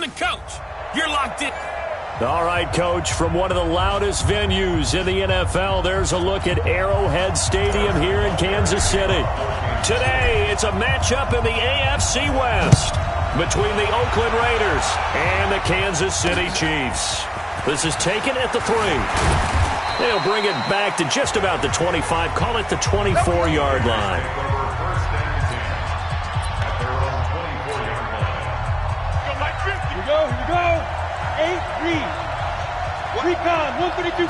I'm the coach. You're locked in. All right, Coach, from one of the loudest venues in the NFL, there's a look at Arrowhead Stadium here in Kansas City. Today, it's a matchup in the AFC West between the Oakland Raiders and the Kansas City Chiefs. This is taken at the 3. They'll bring it back to just about the 25, call it the 24-yard line. Here we go. 8 read. Recon, 132.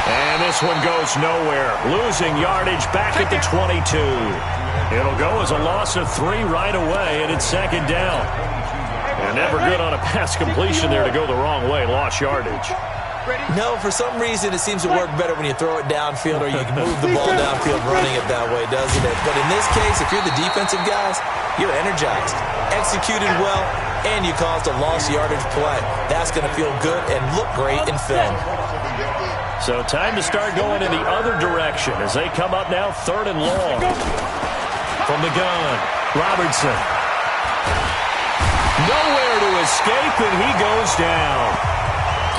And this one goes nowhere. Losing yardage back at the 22. It'll go as a loss of 3 right away, and it's second down. And never good on a pass completion there to go the wrong way. Lost yardage. No, for some reason it seems to work better when you throw it downfield or you can move the ball downfield running it that way, doesn't it? But in this case, if you're the defensive guys, you're energized, executed well, and you caused a lost yardage play. That's going to feel good and look great in film. So time to start going in the other direction as they come up now 3rd and long. From the gun, Robertson. Nowhere to escape, and he goes down.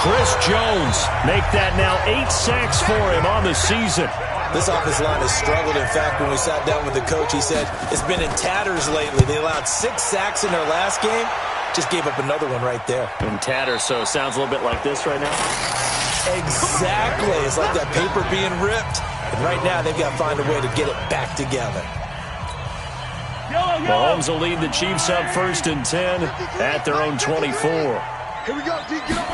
Chris Jones make that now 8 sacks for him on the season. This offensive line has struggled. In fact, when we sat down with the coach, he said it's been in tatters lately. They allowed 6 sacks in their last game. Just gave up another one right there. In tatters, so it sounds a little bit like this right now. Exactly. It's like that paper being ripped. And right now, they've got to find a way to get it back together. Mahomes will lead the Chiefs up 1st and 10 at their own 24. Here we go, D. Get up.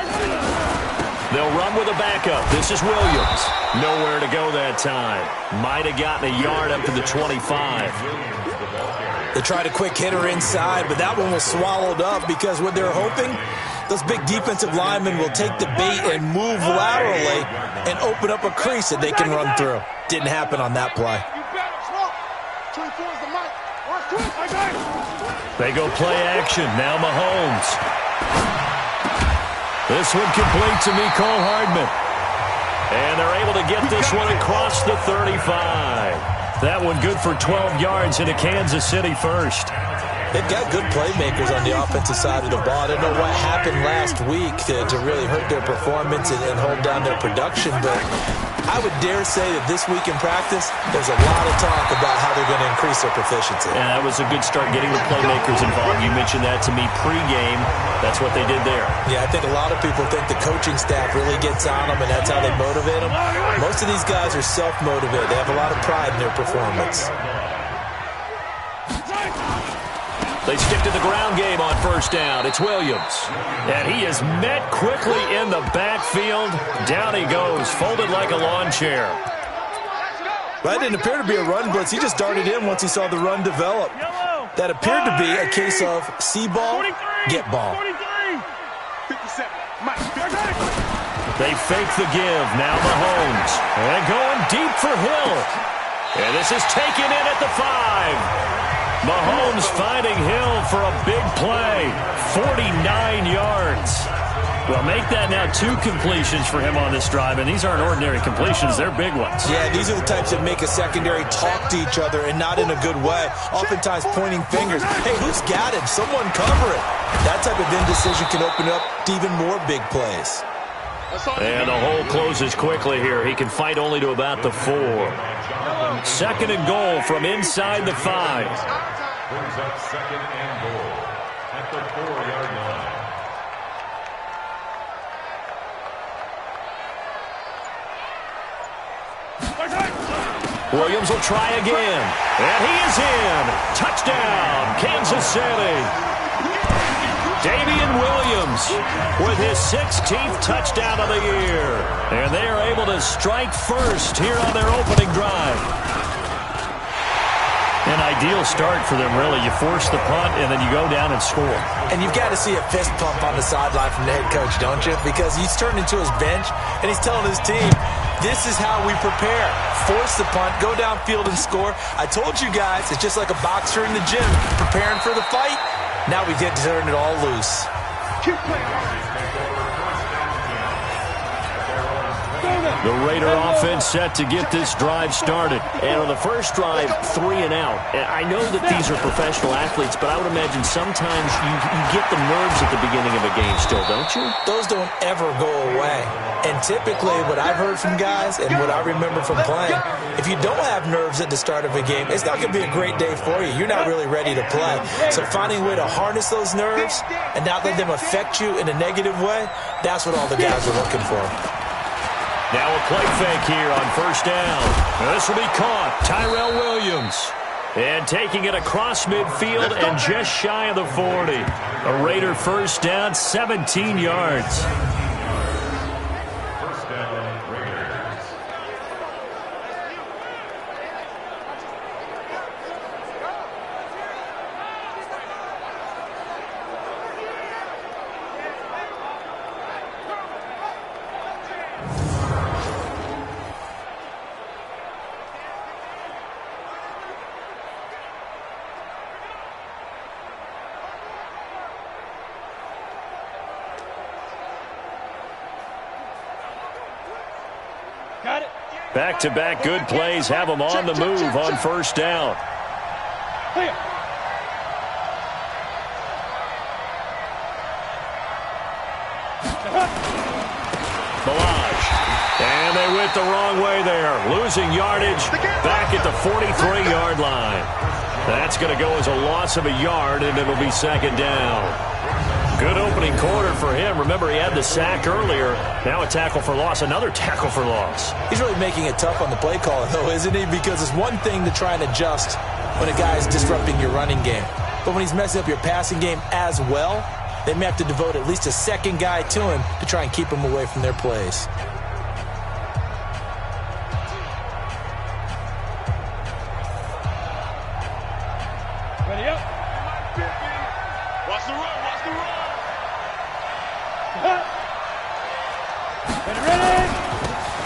They'll run with a backup. This is Williams. Nowhere to go that time. Might have gotten a yard up to the 25. They tried a quick hitter inside, but that one was swallowed up because what they're hoping, those big defensive linemen will take the bait and move laterally and open up a crease that they can run through. Didn't happen on that play. They go play action. Now Mahomes. This one complete to Mecole Hardman. And they're able to get this one across the 35. That one good for 12 yards into Kansas City first. They've got good playmakers on the offensive side of the ball. I don't know what happened last week to really hurt their performance and hold down their production, but I would dare say that this week in practice, there's a lot of talk about how they're going to increase their proficiency. Yeah, that was a good start getting the playmakers involved. You mentioned that to me pregame. That's what they did there. Yeah, I think a lot of people think the coaching staff really gets on them, and that's how they motivate them. Most of these guys are self-motivated. They have a lot of pride in their performance. They stick to the ground game on 1st down. It's Williams. And he is met quickly in the backfield. Down he goes, folded like a lawn chair. That didn't appear to be a run blitz. He just darted in once he saw the run develop. That appeared to be a case of see ball, get ball. They fake the give. Now Mahomes. And going deep for Hill. And this is taken in at the 5. Mahomes finding Hill for a big play. 49 yards. Well, make that now 2 completions for him on this drive, and these aren't ordinary completions. They're big ones. Yeah, these are the types that make a secondary talk to each other and not in a good way. Oftentimes pointing fingers. Hey, who's got him? Someone cover it. That type of indecision can open up to even more big plays. And the hole closes quickly here. He can fight only to about the 4. 2nd and goal from inside the 5. Brings up 2nd and goal at the 4-yard line. Williams will try again. And he is in. Touchdown, Kansas City. Damian Williams with his 16th touchdown of the year. And they are able to strike first here on their opening drive. An ideal start for them, really. You force the punt, and then you go down and score. And you've got to see a fist pump on the sideline from the head coach, don't you? Because he's turned into his bench, and he's telling his team, this is how we prepare. Force the punt, go downfield and score. I told you guys, it's just like a boxer in the gym, preparing for the fight. Now we get to turn it all loose. Keep playing. Go now. The Raider offense set to get this drive started. And on the first drive, 3 and out. And I know that these are professional athletes, but I would imagine sometimes you get the nerves at the beginning of a game still, don't you? Those don't ever go away. And typically what I've heard from guys and what I remember from playing, if you don't have nerves at the start of a game, it's not going to be a great day for you. You're not really ready to play. So finding a way to harness those nerves and not let them affect you in a negative way, that's what all the guys are looking for. Now a play fake here on first down. This will be caught. Tyrell Williams. And taking it across midfield and just shy of the 40. A Raider first down, 17 yards. First down, Raiders. Got it. Back-to-back good plays have them on the move on first down. Clear. Balaj. And they went the wrong way there. Losing yardage back at the 43-yard line. That's going to go as a loss of a yard, and it'll be second down. Good opening quarter for him. Remember, he had the sack earlier. Now a tackle for loss, another tackle for loss. He's really making it tough on the play call, though, isn't he? Because it's one thing to try and adjust when a guy is disrupting your running game. But when he's messing up your passing game as well, they may have to devote at least a second guy to him to try and keep him away from their plays. Ready up. Watch the run. Watch the run. Ready.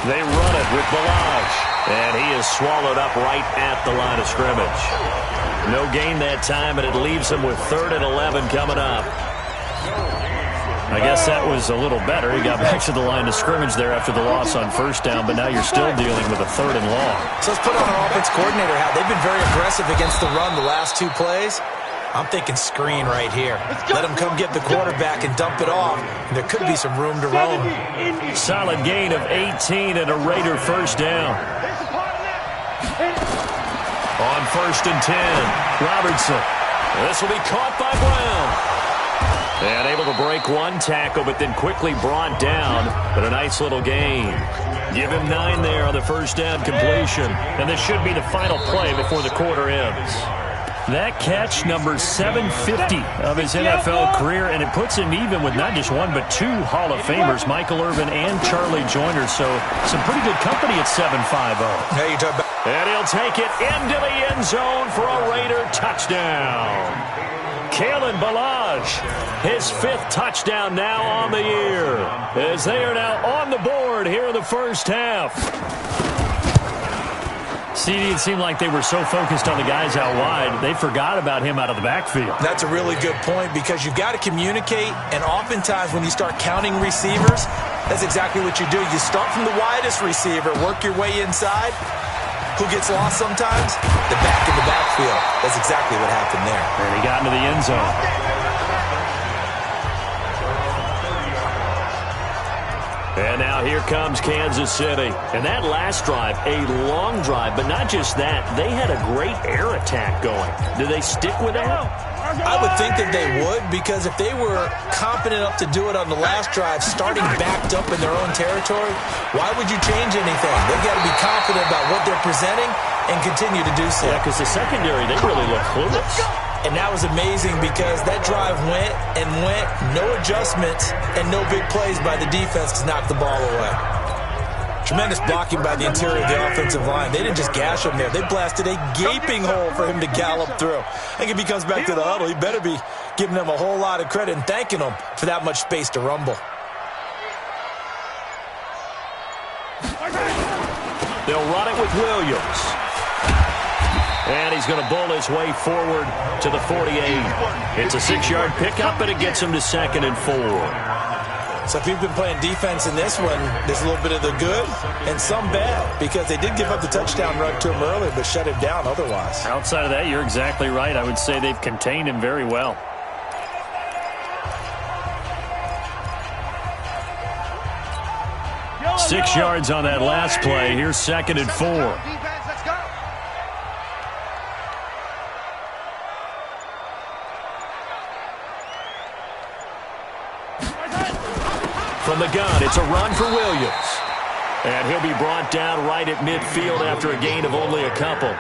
They run it with Balaj. And he is swallowed up right at the line of scrimmage. No gain that time, and it leaves them with 3rd and 11 coming up. I guess that was a little better. He got back to the line of scrimmage there after the loss on first down, but now you're still dealing with a 3rd and long. So let's put on our offense coordinator hat. They've been very aggressive against the run the last 2 plays. I'm thinking screen right here. Let him come get the quarterback and dump it off. And there could be some room to roam. Solid gain of 18 and a Raider first down. On 1st and 10, Robertson. This will be caught by Brown. And able to break one tackle, but then quickly brought down. But a nice little gain. Give him 9 there on the first down completion. And this should be the final play before the quarter ends. That catch, number 750 of his NFL career, and it puts him even with not just 1 but 2 Hall of Famers, Michael Irvin and Charlie Joyner. So some pretty good company at 750. Hey, you talk about And he'll take it into the end zone for a Raider touchdown. Kalen Balaj, his 5th touchdown now on the year, as they are now on the board here in the first half. CD, it seemed like they were so focused on the guys out wide, they forgot about him out of the backfield. That's a really good point, because you've got to communicate, and oftentimes when you start counting receivers, that's exactly what you do. You start from the widest receiver, work your way inside. Who gets lost sometimes? The back in the backfield. That's exactly what happened there. And he got into the end zone. And now here comes Kansas City. And that last drive, a long drive, but not just that. They had a great air attack going. Do they stick with that? I would think that they would, because if they were confident enough to do it on the last drive, starting backed up in their own territory, why would you change anything? They've got to be confident about what they're presenting and continue to do so. Yeah, because the secondary, they really look clueless. And that was amazing, because that drive went and went, no adjustments and no big plays by the defense to knock the ball away. Tremendous blocking by the interior of the offensive line. They didn't just gash him there. They blasted a gaping hole for him to gallop through. I think if he comes back to the huddle, he better be giving them a whole lot of credit and thanking them for that much space to rumble. They'll run it with Williams. And he's going to bull his way forward to the 48. It's a 6-yard pickup, and it gets him to 2nd and 4. So if you've been playing defense in this one, there's a little bit of the good and some bad, because they did give up the touchdown run to him earlier but shut him down otherwise. Outside of that, you're exactly right. I would say they've contained him very well. Yellow, 6 yellow. yards on that last play. Here's 2nd and 4. Defense, let's go. From the gun, it's a run for Williams. And he'll be brought down right at midfield after a gain of only a couple.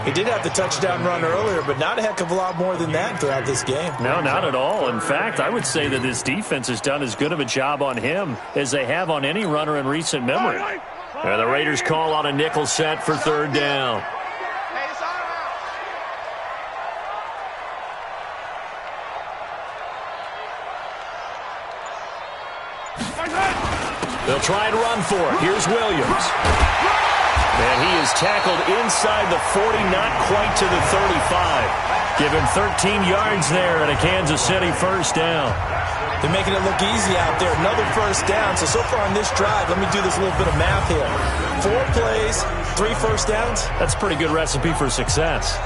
He did have the touchdown run earlier, but not a heck of a lot more than that throughout this game. No, not at all. In fact, I would say that this defense has done as good of a job on him as they have on any runner in recent memory. And the Raiders call on a nickel set for 3rd down. Hey, it's all right. They'll try and run for it. Here's Williams. And he is tackled inside the 40, not quite to the 35. Give him 13 yards there and a Kansas City 1st down. They're making it look easy out there. Another 1st down. So far on this drive, let me do this little bit of math here. 4 plays, 3 1st downs. That's a pretty good recipe for success.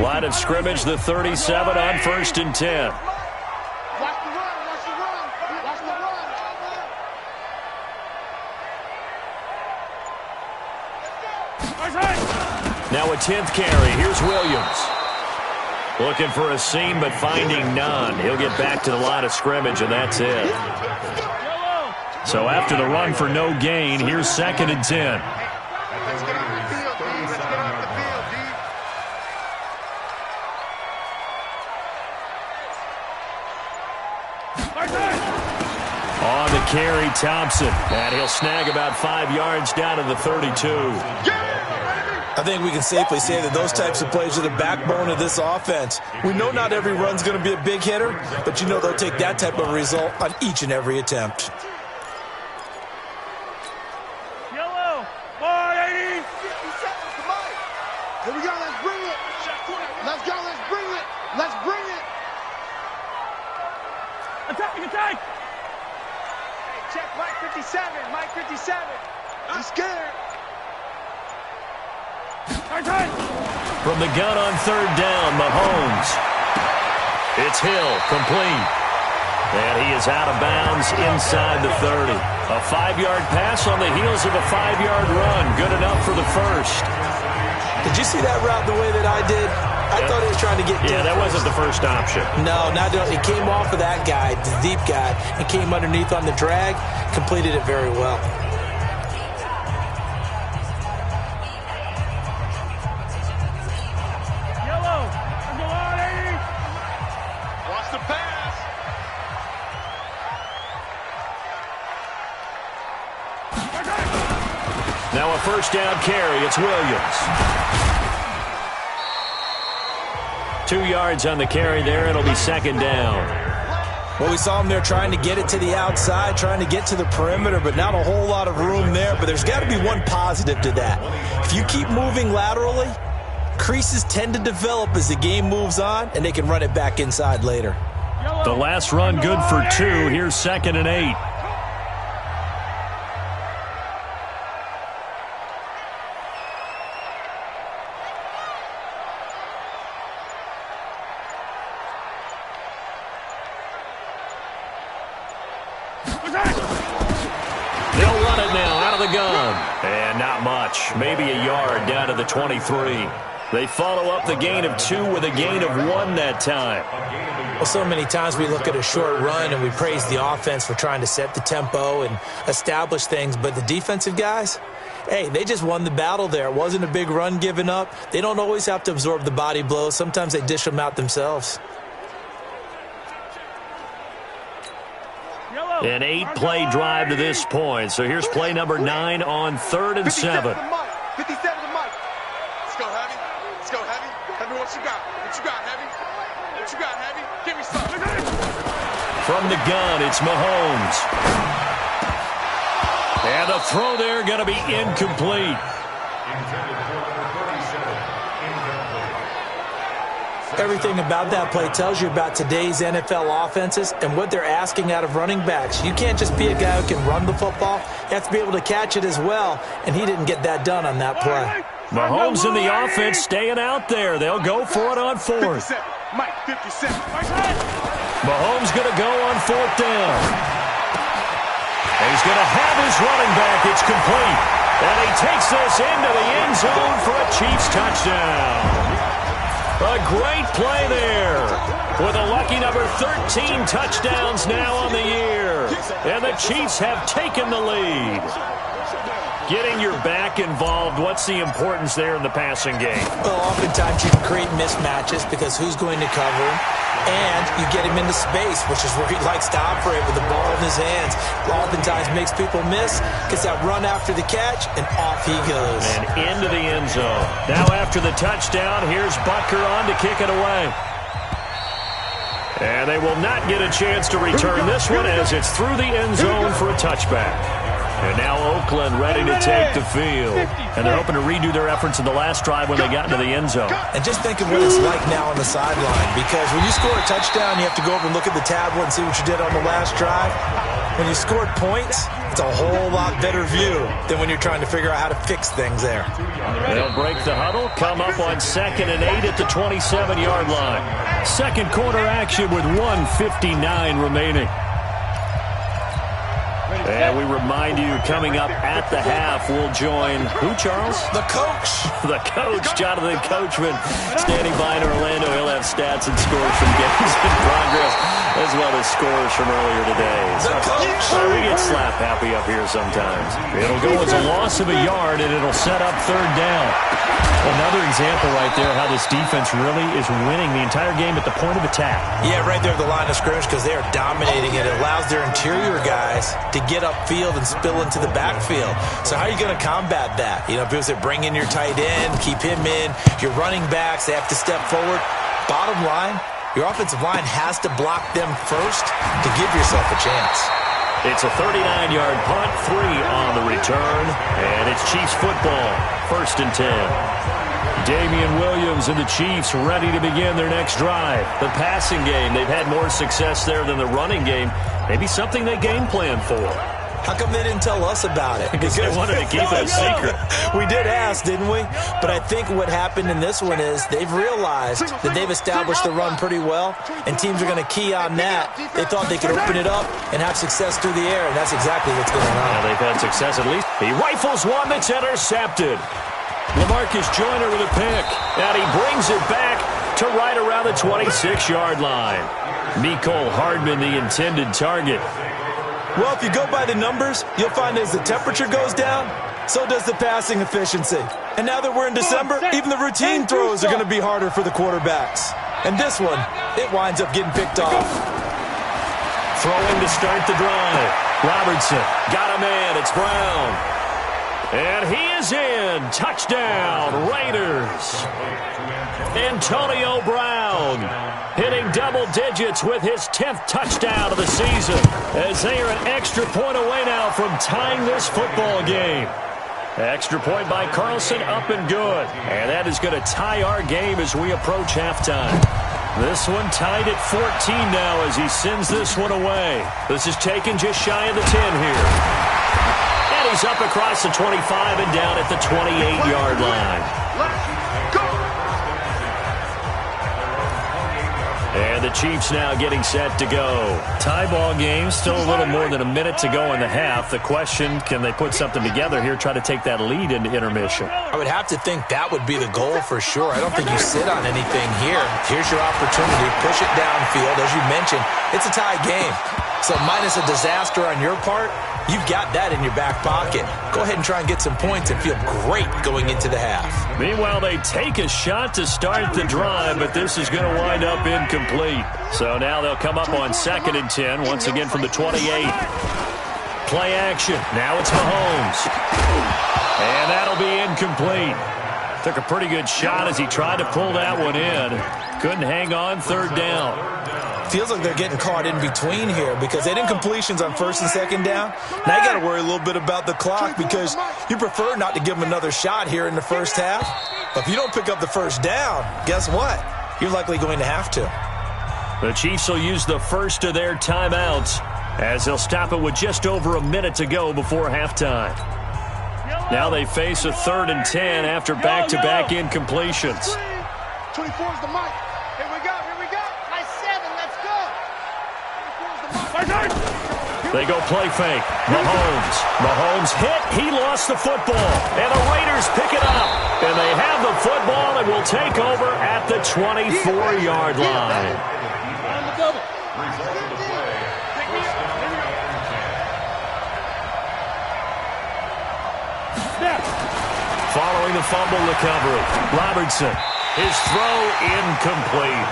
Line of scrimmage, the 37 on 1st and 10. Watch the run, watch the run, watch the run. Now a 10th carry. Here's Williams. Looking for a seam, but finding none. He'll get back to the line of scrimmage, and that's it. So after the run for no gain, here's 2nd and 10. Let's get off the field, D. Let's get off the field, D. On the carry, Thompson. And he'll snag about 5 yards down to the 32. I think we can safely say that those types of plays are the backbone of this offense. We know not every run's going to be a big hitter, but you know they'll take that type of result on each and every attempt. Yellow. 480. Here we go, let's bring it. Let's go, let's bring it. Let's bring it. Attack, attack. Hey, check Mike 57, Mike 57. I'm scared. From the gun on 3rd down, Mahomes. It's Hill, complete. And he is out of bounds inside the 30. A 5-yard pass on the heels of a 5-yard run. Good enough for the 1st. Did you see that route the way that I did? I thought he was trying to get deep. Yeah, that wasn't the first option. No, not at all. It came off of that guy, the deep guy, and came underneath on the drag, completed it very well. Yellow. Number 180. Watch the pass. Now a 1st down carry. It's Williams. 2 yards on the carry there. It'll be 2nd down. Well, we saw him there trying to get it to the outside, trying to get to the perimeter, but not a whole lot of room there. But there's got to be one positive to that. If you keep moving laterally, creases tend to develop as the game moves on, and they can run it back inside later. The last run good for 2. Here's 2nd and 8. They'll run it now out of the gun. And not much. Maybe a yard down to the 23. They follow up the gain of 2 with a gain of 1 that time. Well, so many times we look at a short run and we praise the offense for trying to set the tempo and establish things, but the defensive guys, hey, they just won the battle there. It wasn't a big run given up. They don't always have to absorb the body blows. Sometimes they dish them out themselves. An 8-play drive to this point. So here's play number 9 on 3rd and 7. 57 to Mike. 57 to Mike. Let's go, Heavy. Let's go, Heavy. Heavy, what you got? What you got, Heavy? What What you got, Heavy? Give me some. From the gun, it's Mahomes. And the throw there going to be incomplete. Intended for number 37. Incomplete. Everything about that play tells you about today's NFL offenses and what they're asking out of running backs. You can't just be a guy who can run the football. You have to be able to catch it as well, and he didn't get that done on that play. Mahomes in the offense staying out there. They'll go for it on fourth. 57. Mike, 57. Mahomes going to go on fourth down. He's going to have his running back. It's complete. And he takes this into the end zone for a Chiefs touchdown. A great play there. With a lucky number 13 touchdowns now on the year. And the Chiefs have taken the lead. Getting your back involved, what's the importance there in the passing game? Well, oftentimes you can create mismatches because who's going to cover him? And you get him into space, which is where he likes to operate with the ball in his hands. Oftentimes makes people miss, gets that run after the catch, and off he goes. And into the end zone. Now after the touchdown, here's Butker on to kick it away. And they will not get a chance to return this one as it's through the end zone for a touchback. And now Oakland ready to take the field. And they're hoping to redo their efforts in the last drive when they got into the end zone. And just think of what it's like now on the sideline. Because when you score a touchdown, you have to go over and look at the tablet and see what you did on the last drive. When you scored points, it's a whole lot better view than when you're trying to figure out how to fix things there. They'll break the huddle, come up on 2nd and 8 at the 27-yard line. Second quarter action with 1:59 remaining. And we remind you, coming up at the half, we'll join who, Charles? The coach. The coach, Jonathan Coachman, standing by in Orlando. He'll have stats and scores from games in progress, as well as scores from earlier today. The coach. We get slap happy up here sometimes. It'll go as a loss of a yard, and it'll set up third down. Another example right there how this defense really is winning the entire game at the point of attack. Yeah, right there at the line of scrimmage because they are dominating it. It allows their interior guys to get upfield and spill into the backfield. So how are you going to combat that? You know, people say bring in your tight end, keep him in. Your running backs, they have to step forward. Bottom line, your offensive line has to block them first to give yourself a chance. It's a 39-yard punt, 3 on the return, and it's Chiefs football, 1st and 10. Damian Williams and the Chiefs ready to begin their next drive. The passing game, they've had more success there than the running game. Maybe something they game plan for. How come they didn't tell us about it? Because they wanted to keep it a secret. We did ask, didn't we? But I think what happened in this one is they've realized that they've established the run pretty well, and teams are going to key on that. They thought they could open it up and have success through the air, and that's exactly what's going on. Yeah, they've had success at least. He rifles one that's intercepted. LaMarcus Joyner with a pick, and he brings it back to right around the 26-yard line. Mecole Hardman, the intended target. Well, if you go by the numbers, you'll find as the temperature goes down, so does the passing efficiency. And now that we're in December, even the routine throws are going to be harder for the quarterbacks. And this one, it winds up getting picked off. Throwing to start the drive. Robertson got a man. It's Brown. And he is in. Touchdown, Raiders. Antonio Brown hitting double digits with his 10th touchdown of the season as they are an extra point away now from tying this football game. Extra point by Carlson, up and good. And that is going to tie our game as we approach halftime. This one tied at 14 now as he sends this one away. This is taken just shy of the 10 here. And he's up across the 25 and down at the 28-yard line. And the Chiefs now getting set to go. Tie ball game, still a little more than a minute to go in the half. The question, can they put something together here, try to take that lead into intermission? I would have to think that would be the goal for sure. I don't think you sit on anything here. Here's your opportunity. Push it downfield. As you mentioned, it's a tie game. So minus a disaster on your part, you've got that in your back pocket. Go ahead and try and get some points and feel great going into the half. Meanwhile, they take a shot to start the drive, but this is going to wind up incomplete. So now they'll come up on 2nd and 10, once again from the 28. Play action. Now it's Mahomes. And that'll be incomplete. Took a pretty good shot as he tried to pull that one in. Couldn't hang on, third down. Feels like they're getting caught in between here because they didn't completions on first and second down. Now you got to worry a little bit about the clock because you prefer not to give them another shot here in the first half. But if you don't pick up the first down, guess what? You're likely going to have to. The Chiefs will use the first of their timeouts as they'll stop it with just over a minute to go before halftime. Now they face a 3rd and 10 after back-to-back incompletions. 24 is the mic. Here we go. My 7, let's go. 24 is the mic. They go play fake. Mahomes hit. He lost the football. And the Raiders pick it up. And they have the football and will take over at the 24-yard line. On the double. Following the fumble recovery, Robertson, his throw incomplete.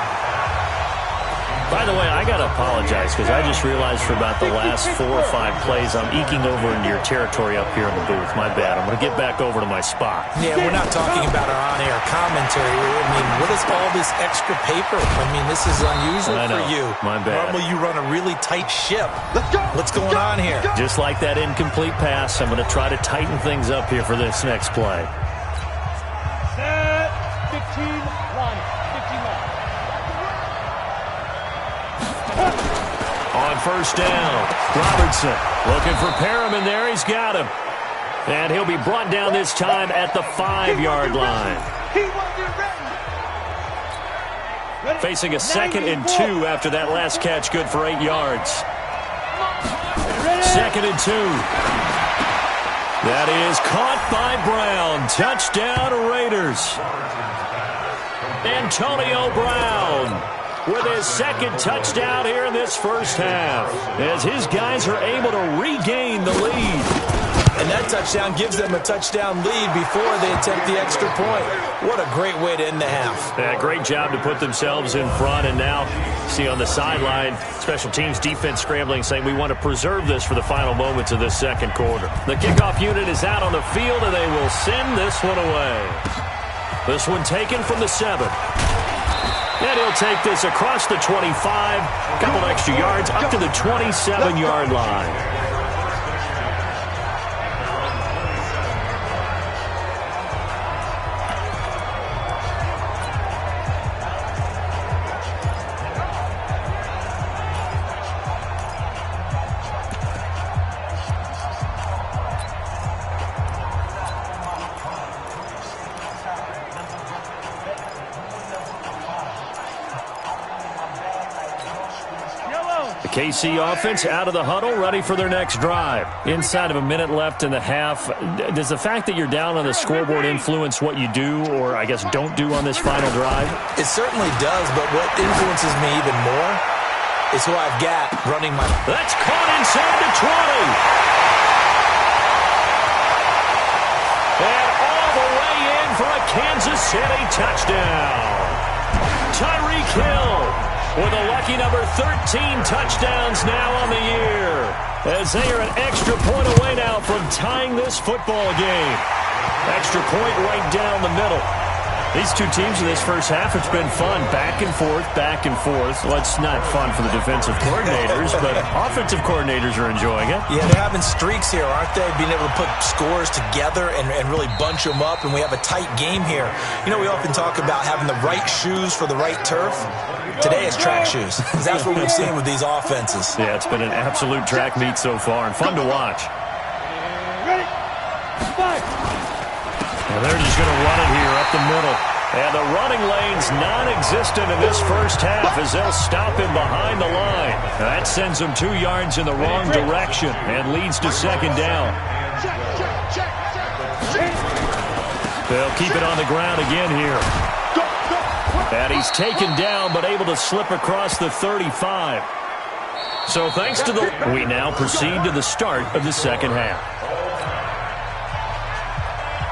By the way, I got to apologize because I just realized for about the last 4 or 5 plays I'm eking over into your territory up here in the booth. My bad. I'm going to get back over to my spot. Yeah, we're not talking about our on-air commentary. I mean, what is all this extra paper? I mean, this is unusual for you. My bad. Normally you run a really tight ship. What's going on here? Just like that incomplete pass, I'm going to try to tighten things up here for this next play. Set. 15 line. 15 line. On first down, Robertson looking for Perriman there. He's got him. And he'll be brought down this time at the 5-yard line. Facing a 2nd and 2 after that last catch, good for 8 yards. 2nd and 2. That is caught by Brown. Touchdown, Raiders. Antonio Brown with his 2nd touchdown here in this first half, as his guys are able to regain the lead. And that touchdown gives them a touchdown lead before they attempt the extra point. What a great way to end the half. Yeah, great job to put themselves in front, and now see on the sideline, special teams defense scrambling, saying we want to preserve this for the final moments of this second quarter. The kickoff unit is out on the field, and they will send this one away. This one taken from the 7. And he'll take this across the 25, couple extra yards up to the 27-yard line. KC offense out of the huddle, ready for their next drive. Inside of a minute left in the half, does the fact that you're down on the scoreboard influence what you do, or I guess don't do on this final drive? It certainly does, but what influences me even more is who I've got running my... That's caught inside the 20. And all the way in for a Kansas City touchdown. Tyreek Hill with a lucky number 13 touchdowns now on the year, as they are an extra point away now from tying this football game. Extra point right down the middle. These two teams in this first half, it's been fun. Back and forth, back and forth. Well, it's not fun for the defensive coordinators, but offensive coordinators are enjoying it. Yeah, they're having streaks here, aren't they? Being able to put scores together and really bunch them up, and we have a tight game here. You know, we often talk about having the right shoes for the right turf. Today it's track shoes. That's what we've seen with these offenses. Yeah, it's been an absolute track meet so far and fun to watch. Ready? Fight. And they're just going to run it here up the middle. And the running lane's non-existent in this first half as they'll stop him behind the line. That sends him 2 yards in the wrong direction and leads to second down. They'll keep it on the ground again here. And he's taken down but able to slip across the 35. So thanks to the... We now proceed to the start of the second half.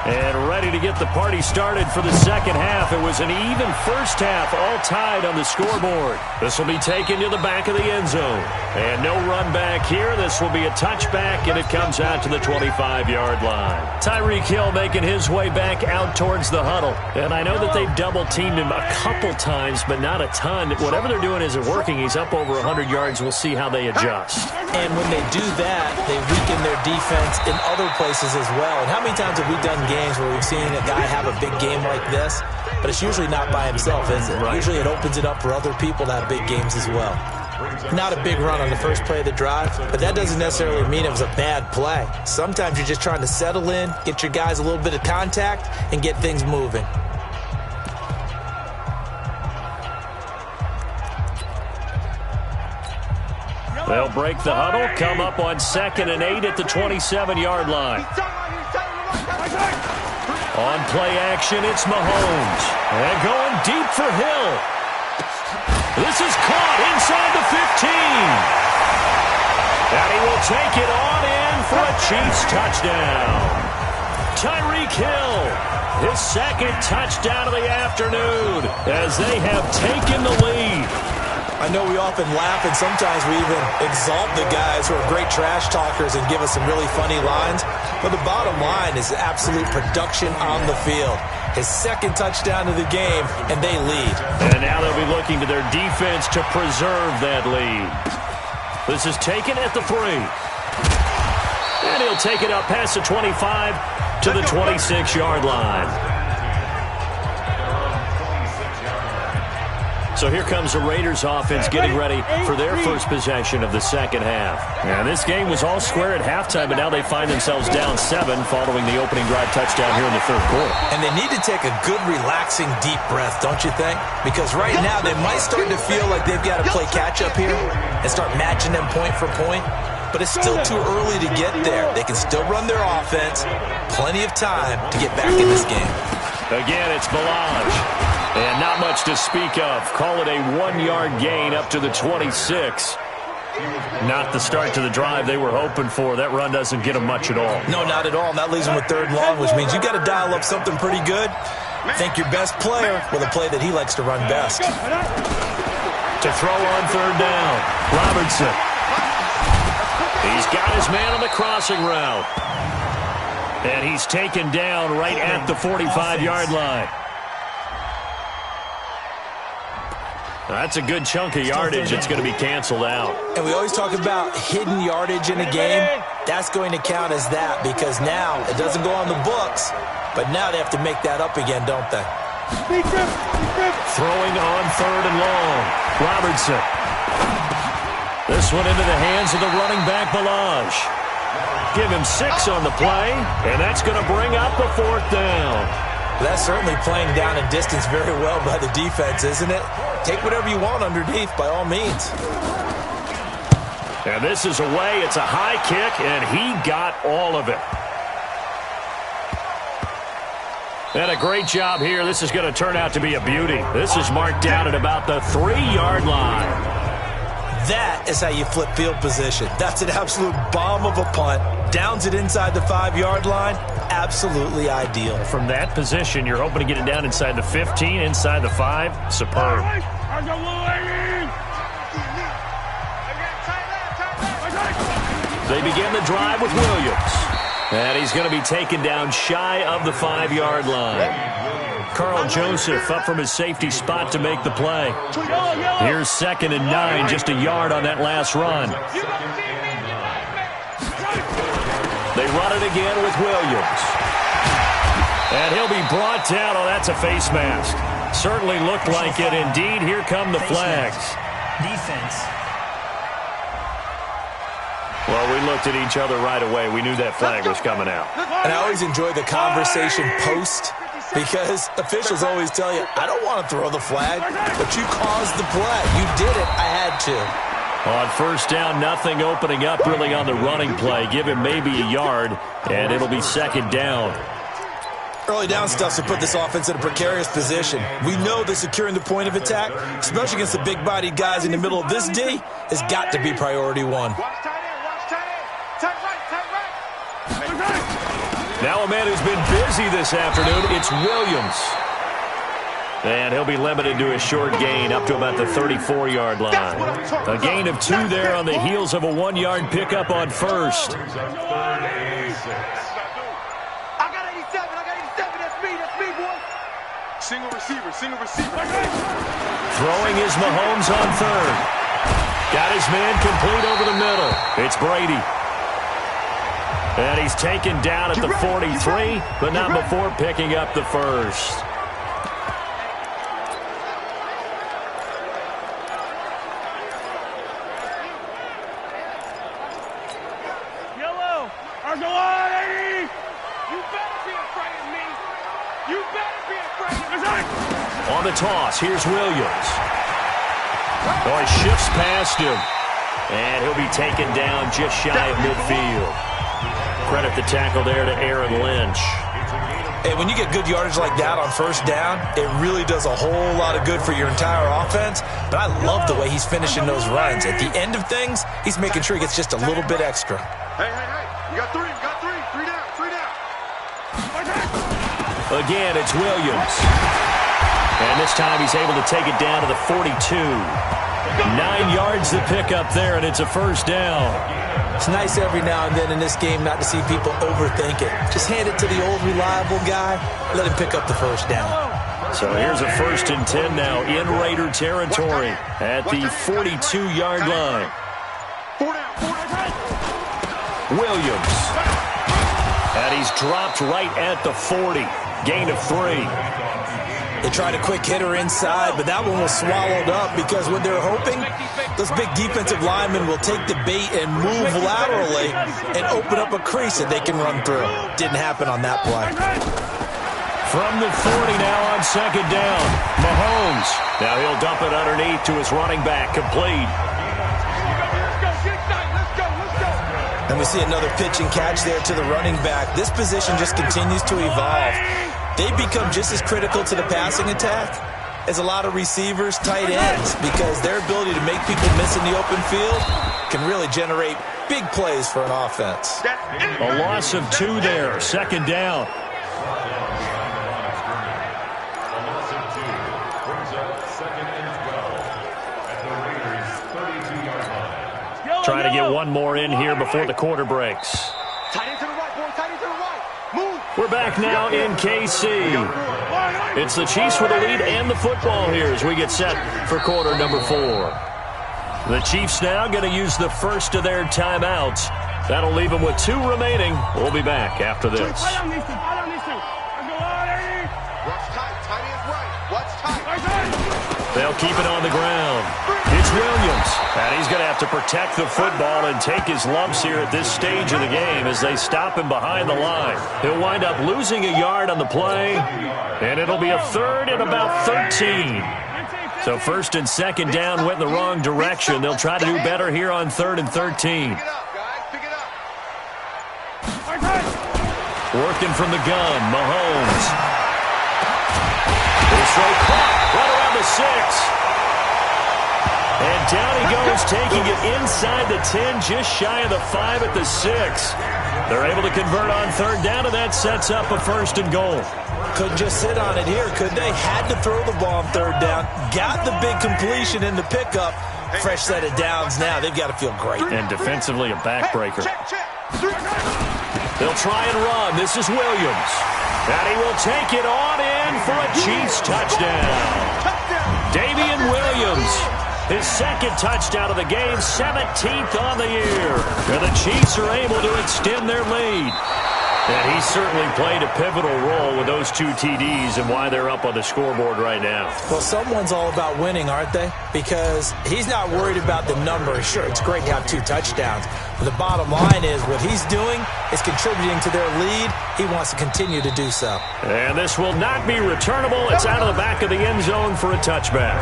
And ready to get the party started for the second half. It was an even first half, all tied on the scoreboard. This will be taken to the back of the end zone. And no run back here. This will be a touchback, and it comes out to the 25-yard line. Tyreek Hill making his way back out towards the huddle. And I know that they've double-teamed him a couple times, but not a ton. Whatever they're doing isn't working. He's up over 100 yards. We'll see how they adjust. And when they do that, they weaken their defense in other places as well. And how many times have we done games where we've seen a guy have a big game like this, but it's usually not by himself, is it? Right. Usually it opens it up for other people to have big games as well. Not a big run on the first play of the drive, but that doesn't necessarily mean it was a bad play. Sometimes you're just trying to settle in, get your guys a little bit of contact, and get things moving. They'll break the huddle, come up on 2nd and 8 at the 27-yard line. On play action, it's Mahomes. And going deep for Hill. This is caught inside the 15. And he will take it on in for a Chiefs touchdown. Tyreek Hill, his second touchdown of the afternoon, as they have taken the lead. I know we often laugh, and sometimes we even exalt the guys who are great trash talkers and give us some really funny lines. But the bottom line is absolute production on the field. His second touchdown of the game, and they lead. And now they'll be looking to their defense to preserve that lead. This is taken at the 3. And he'll take it up past the 25 to the 26-yard line. So here comes the Raiders offense getting ready for their first possession of the second half. And this game was all square at halftime, but now they find themselves down 7 following the opening drive touchdown here in the third quarter. And they need to take a good, relaxing, deep breath, don't you think? Because right now they might start to feel like they've got to play catch-up here and start matching them point for point. But it's still too early to get there. They can still run their offense. Plenty of time to get back in this game. Again, it's Melange. And not much to speak of. Call it a 1-yard gain up to the 26. Not the start to the drive they were hoping for. That run doesn't get them much at all. No, not at all. And that leaves them with 3rd and long, which means you got to dial up something pretty good. Think your best player with a play that he likes to run best. To throw on 3rd down, Robertson. He's got his man on the crossing route. And he's taken down right at the 45-yard line. That's a good chunk of yardage. It's going to be canceled out. And we always talk about hidden yardage in a game. That's going to count as that because now it doesn't go on the books, but now they have to make that up again, don't they? Throwing on 3rd and long. Robertson. This one into the hands of the running back, Melange. Give him 6 on the play, and that's going to bring up the 4th down. That's certainly playing down and distance very well by the defense, isn't it? Take whatever you want underneath, by all means. And this is away. It's a high kick, and he got all of it. And a great job here. This is going to turn out to be a beauty. This is marked down at about the 3-yard line. That is how you flip field position. That's an absolute bomb of a punt. Downs it inside the 5-yard line. Absolutely ideal. From that position, you're hoping to get it down inside the 15, inside the 5. Superb. They begin the drive with Williams. And he's going to be taken down shy of the 5-yard line. Carl Joseph up from his safety spot to make the play. Here's 2nd and 9, just a yard on that last run. They run it again with Williams. And he'll be brought down. Oh, that's a face mask. Certainly looked like it. Indeed, here come the flags. Defense. Well, we looked at each other right away. We knew that flag was coming out. And I always enjoy the conversation post because officials always tell you, I don't want to throw the flag, but you caused the play. You did it. I had to. On 1st down, nothing opening up really on the running play. Give him maybe a yard, and it'll be 2nd down. Early down stuff to put this offense in a precarious position. We know that securing the point of attack, especially against the big-bodied guys in the middle of this D, has got to be priority 1. Now a man who's been busy this afternoon, it's Williams. And he'll be limited to a short gain up to about the 34-yard line. A gain of 2 there on the heels of a 1-yard pickup on first. I got 87. That's me, boy. Single receiver. Throwing is Mahomes on third. Got his man complete over the middle. It's Brady. And he's taken down at the 43, but not before picking up the first. Yellow. Go on, 80. You better be afraid of me. You better be afraid of me. On the toss, here's Williams. Oh, he shifts past him. And he'll be taken down just shy of midfield. Credit the tackle there to Aaron Lynch. Hey, when you get good yardage like that on first down, it really does a whole lot of good for your entire offense. But I love the way he's finishing those runs. At the end of things, he's making sure he gets just a little bit extra. Hey. You got 3. 3 down. Again, it's Williams. And this time he's able to take it down to the 42. 9 yards to pick up there, and it's a first down. It's nice every now and then in this game not to see people overthink it. Just hand it to the old reliable guy. Let him pick up the first down. So here's a 1st and 10 now in Raider territory at the 42-yard line. 4 down. Williams. And he's dropped right at the 40. Gain of 3. They tried a quick hitter inside, but that one was swallowed up because what they're hoping, those big defensive linemen will take the bait and move laterally and open up a crease that they can run through. Didn't happen on that play. From the 40 now on 2nd down. Mahomes. Now he'll dump it underneath to his running back. Complete. And we see another pitch and catch there to the running back. This position just continues to evolve. They become just as critical to the passing attack as a lot of receivers, tight ends, because their ability to make people miss in the open field can really generate big plays for an offense. A loss of 2 there. 2nd down. Trying to get one more in here before the quarter breaks. Tight end to the right, boy. Tight end to the right. Move. We're back now in KC. It's the Chiefs with the lead and the football here as we get set for quarter number 4. The Chiefs now going to use the first of their timeouts. That'll leave them with 2 remaining. We'll be back after this. Watch tight. Tight end's right. Watch tight. They'll keep it on the ground. It's Williams. And he's going to have to protect the football and take his lumps here at this stage of the game as they stop him behind the line. He'll wind up losing a yard on the play, and it'll be a 3rd and about 13. So 1st and 2nd down went in the wrong direction. They'll try to do better here on 3rd and 13. Pick it up, guys. Pick it up. Working from the gun, Mahomes. This throw caught right around the 6. And down he goes, taking it inside the 10, just shy of the 5 at the 6. They're able to convert on 3rd down, and that sets up a 1st and goal. Couldn't just sit on it here, could they? Had to throw the ball on 3rd down. Got the big completion in the pickup. Fresh set of downs now. They've got to feel great. And defensively, a backbreaker. Check. They'll try and run. This is Williams. And he will take it on in for a Chiefs touchdown. Damian Williams. His 2nd touchdown of the game, 17th on the year. And the Chiefs are able to extend their lead. And he certainly played a pivotal role with those 2 TDs and why they're up on the scoreboard right now. Well, someone's all about winning, aren't they? Because he's not worried about the number. Sure, it's great to have 2 touchdowns. But the bottom line is what he's doing is contributing to their lead. He wants to continue to do so. And this will not be returnable. It's out of the back of the end zone for a touchback.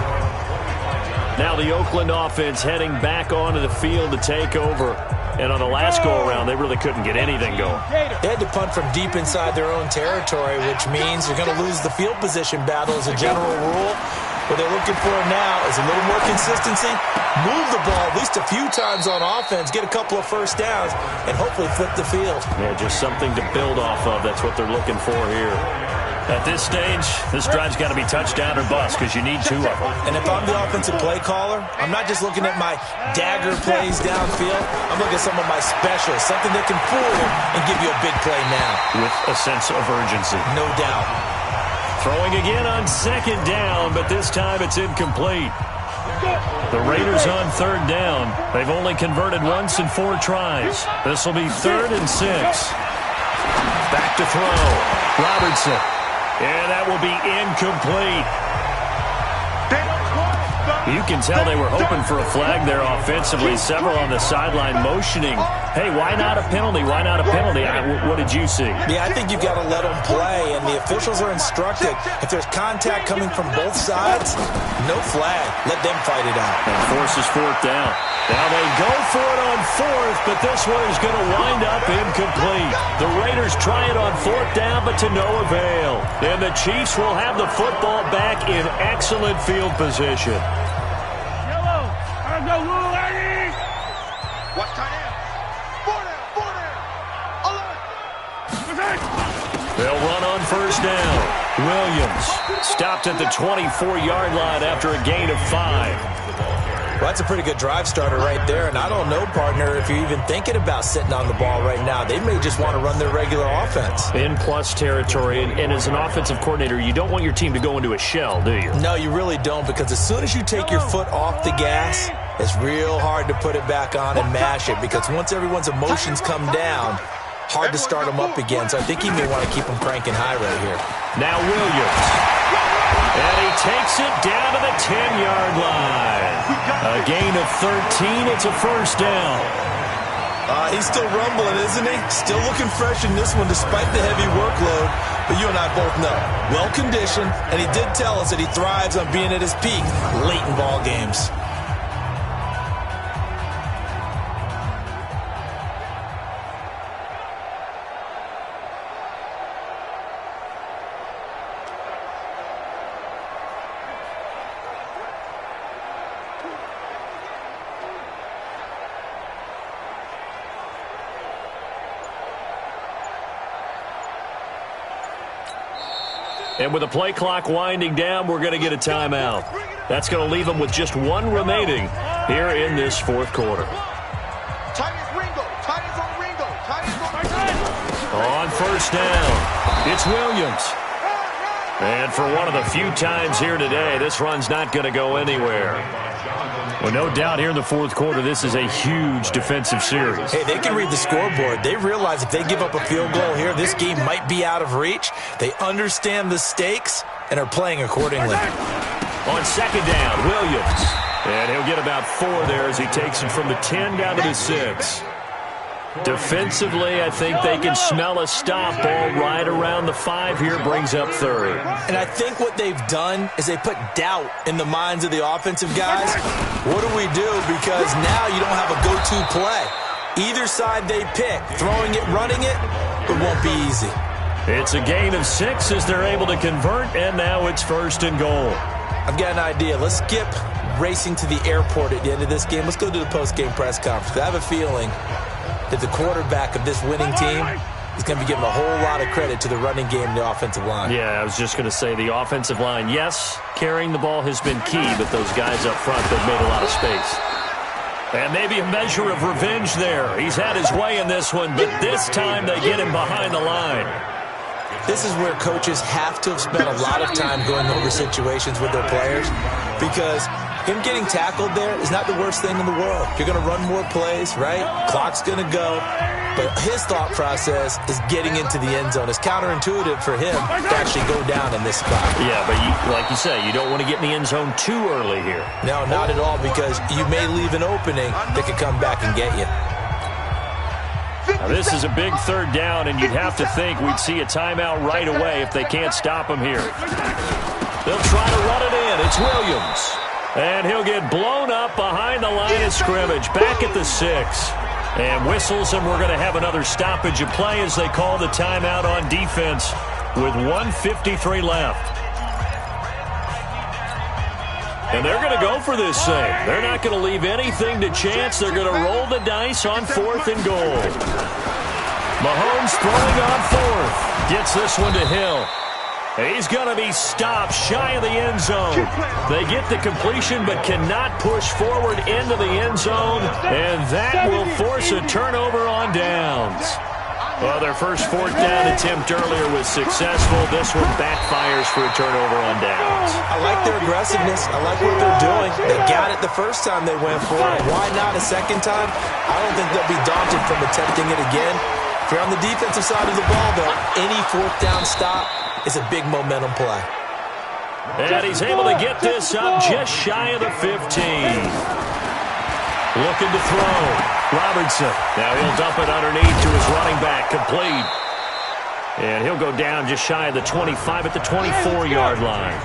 Now the Oakland offense heading back onto the field to take over. And on the last go-around, they really couldn't get anything going. They had to punt from deep inside their own territory, which means you're going to lose the field position battle as a general rule. What they're looking for now is a little more consistency, move the ball at least a few times on offense, get a couple of first downs, and hopefully flip the field. Yeah, just something to build off of. That's what they're looking for here. At this stage, this drive's got to be touchdown or bust because you need two of them. And if I'm the offensive play caller, I'm not just looking at my dagger plays downfield. I'm looking at some of my specials, something that can fool you and give you a big play now. With a sense of urgency. No doubt. Throwing again on second down, but this time it's incomplete. The Raiders on third down. They've only converted once in 4 tries. This will be 3rd and 6. Back to throw. Robertson. And that will be incomplete. You can tell they were hoping for a flag there offensively. Several on the sideline motioning. Hey, why not a penalty? Why not a penalty? What did you see? Yeah, I think you've got to let them play, and the officials are instructed. If there's contact coming from both sides, no flag. Let them fight it out. And forces 4th down. Now they go for it on 4th, but this one is going to wind up incomplete. The Raiders try it on 4th down, but to no avail. And the Chiefs will have the football back in excellent field position. Yellow. There's no rule, Eddie. Watch tight end. 4 down. Alert. They'll run on 1st down. Williams stopped at the 24-yard line after a gain of 5. Well, that's a pretty good drive starter right there, and I don't know, partner, if you're even thinking about sitting on the ball right now. They may just want to run their regular offense. In plus territory, and as an offensive coordinator, you don't want your team to go into a shell, do you? No, you really don't, because as soon as you take your foot off the gas, it's real hard to put it back on and mash it, because once everyone's emotions come down, hard to start them up again. So I think he may want to keep them cranking high right here. Now Williams. And he takes it down to the 10-yard line. A gain of 13. It's a 1st down. He's still rumbling, isn't he? Still looking fresh in this one despite the heavy workload. But you and I both know, well-conditioned, and he did tell us that he thrives on being at his peak late in ball games. And with the play clock winding down, we're going to get a timeout. That's going to leave them with just 1 remaining here in this 4th quarter. On 1st down, it's Williams. And for one of the few times here today, this run's not going to go anywhere. Well, no doubt here in the 4th quarter, this is a huge defensive series. Hey, they can read the scoreboard. They realize if they give up a field goal here, this game might be out of reach. They understand the stakes and are playing accordingly. On 2nd down, Williams. And he'll get about 4 there as he takes it from the 10 down to the 6. Defensively, I think they can smell a stop ball right around the 5 here, brings up 3rd. And I think what they've done is they put doubt in the minds of the offensive guys. What do we do? Because now you don't have a go-to play. Either side they pick, throwing it, running it, it won't be easy. It's a gain of 6 as they're able to convert, and now it's 1st and goal. I've got an idea. Let's skip racing to the airport at the end of this game. Let's go to the post-game press conference. I have a feeling that the quarterback of this winning team is going to be giving a whole lot of credit to the running game and the offensive line. Yeah, I was just going to say the offensive line, yes, carrying the ball has been key, but those guys up front have made a lot of space. And maybe a measure of revenge there. He's had his way in this one, but this time they get him behind the line. This is where coaches have to have spent a lot of time going over situations with their players, because him getting tackled there is not the worst thing in the world. You're going to run more plays, right? Clock's going to go. But his thought process is getting into the end zone. It's counterintuitive for him to actually go down in this spot. Yeah, but like you say, you don't want to get in the end zone too early here. No, not at all, because you may leave an opening that could come back and get you. Now, this is a big 3rd down, and you'd have to think we'd see a timeout right away if they can't stop him here. They'll try to run it in. It's Williams. And he'll get blown up behind the line of scrimmage, back at the 6. And whistles, and we're going to have another stoppage of play as they call the timeout on defense with 1:53 left. And they're going to go for this thing. They're not going to leave anything to chance. They're going to roll the dice on 4th and goal. Mahomes throwing on 4th. Gets this one to Hill. He's going to be stopped shy of the end zone. They get the completion but cannot push forward into the end zone, and that will force a turnover on downs. Well, their first 4th down attempt earlier was successful. This one backfires for a turnover on downs. I like their aggressiveness. I like what they're doing. They got it the first time they went for it. Why not a second time? I don't think they'll be daunted from attempting it again. If you're on the defensive side of the ball, though, any 4th down stop is a big momentum play. And he's able to get this up just shy of the 15. Looking to throw. Robertson. Now he'll dump it underneath to his running back. Complete. And he'll go down just shy of the 25 at the 24-yard line.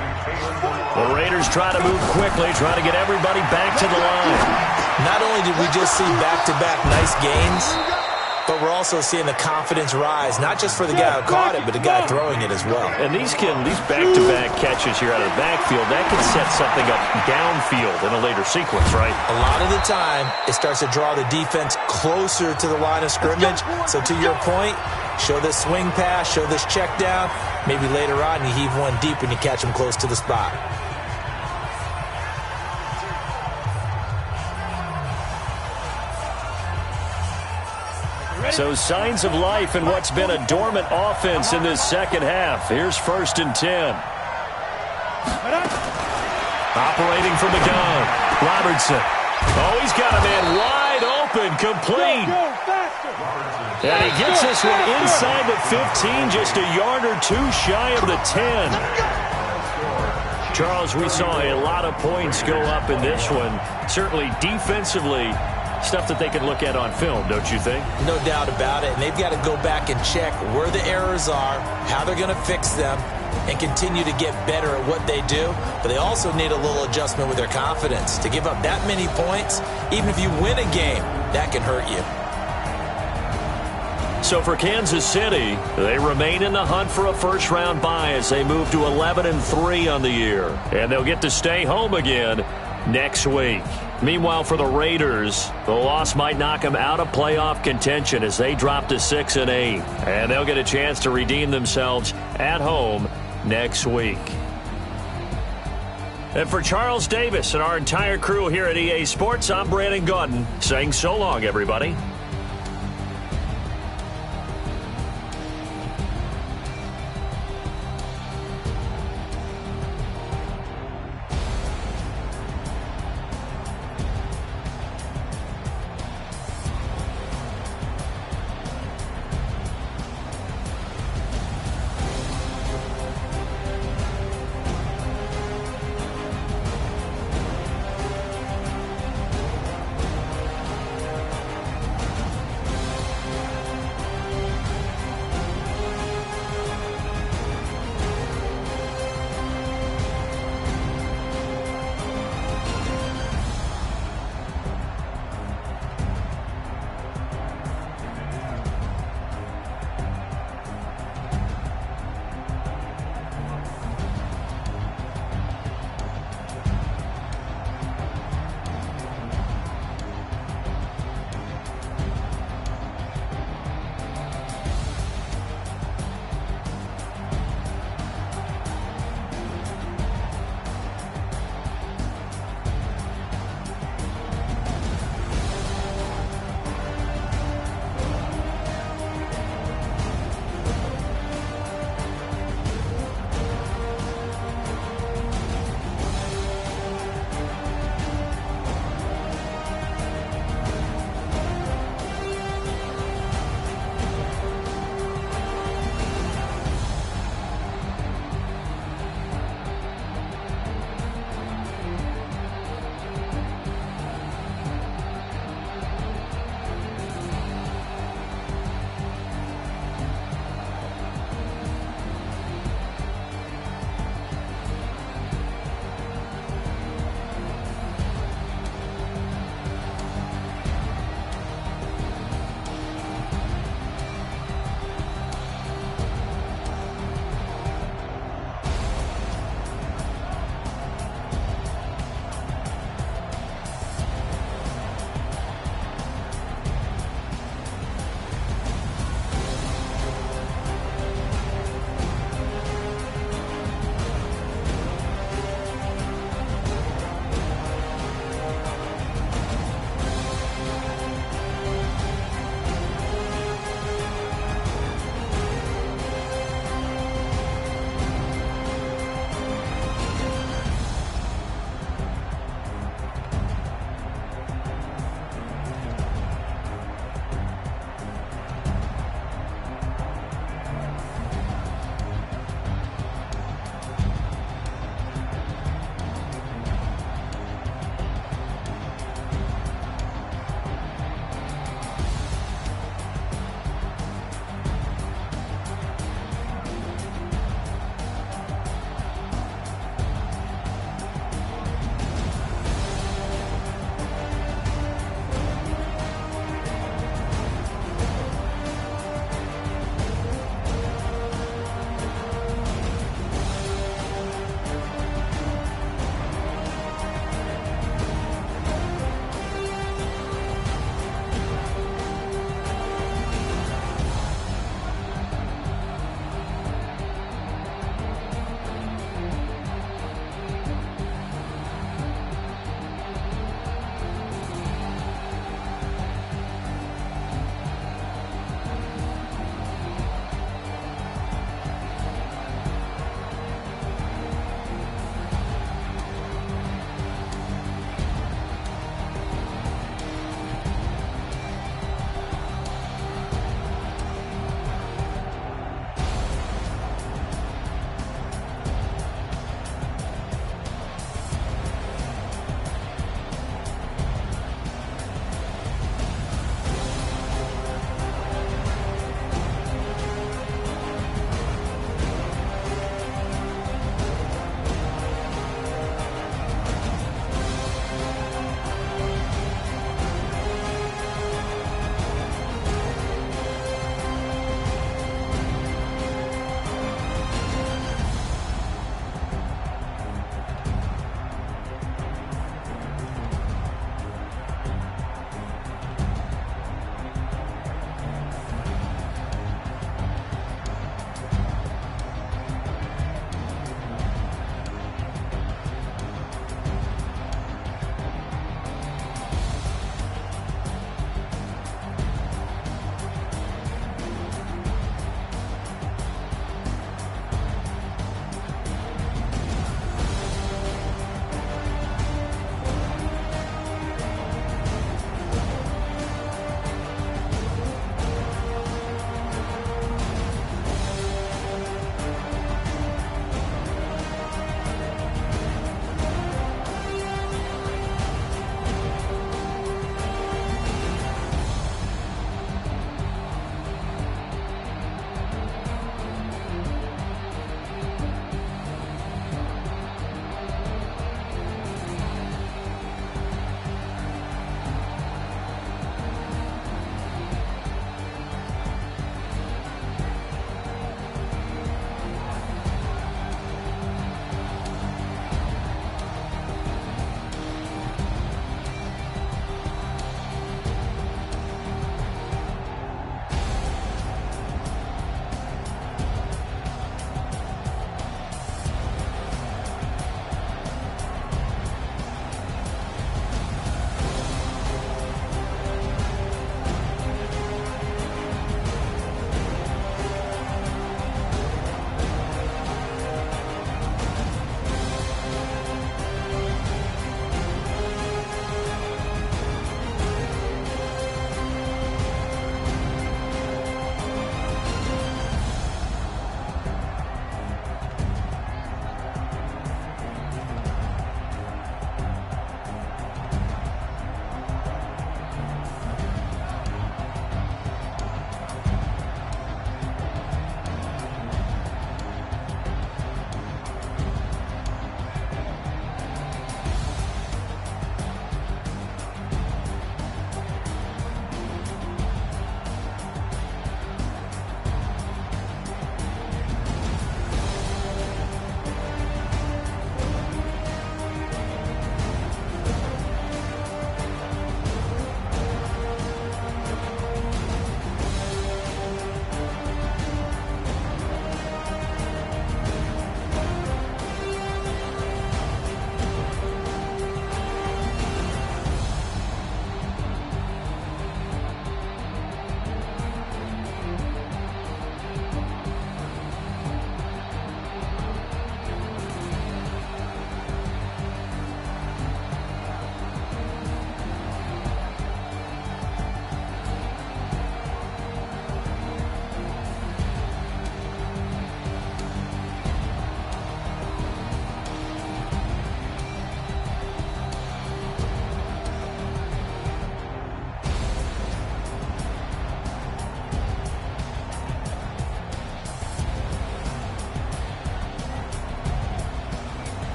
The Raiders try to move quickly, try to get everybody back to the line. Not only did we just see back-to-back nice gains, but we're also seeing the confidence rise, not just for the guy who caught it, but the guy throwing it as well. And these back-to-back catches here out of the backfield, that can set something up downfield in a later sequence, right? A lot of the time, it starts to draw the defense closer to the line of scrimmage. So to your point, show this swing pass, show this check down. Maybe later on you heave one deep when you catch them close to the spot. So signs of life in what's been a dormant offense in this second half. Here's 1st and 10. Operating from the gun. Robertson. Oh, he's got a man wide open, complete. And he gets this one inside the 15, just a yard or two shy of the 10. Charles, we saw a lot of points go up in this one. Certainly defensively, stuff that they can look at on film, don't you think? No doubt about it. And they've got to go back and check where the errors are, how they're going to fix them, and continue to get better at what they do. But they also need a little adjustment with their confidence. To give up that many points, even if you win a game, that can hurt you. So for Kansas City, they remain in the hunt for a first-round bye as they move to 11-3 on the year. And they'll get to stay home again next week. Meanwhile, for the Raiders, the loss might knock them out of playoff contention as they drop to 6-8. And they'll get a chance to redeem themselves at home next week. And for Charles Davis and our entire crew here at EA Sports, I'm Brandon Gaudin saying so long, everybody.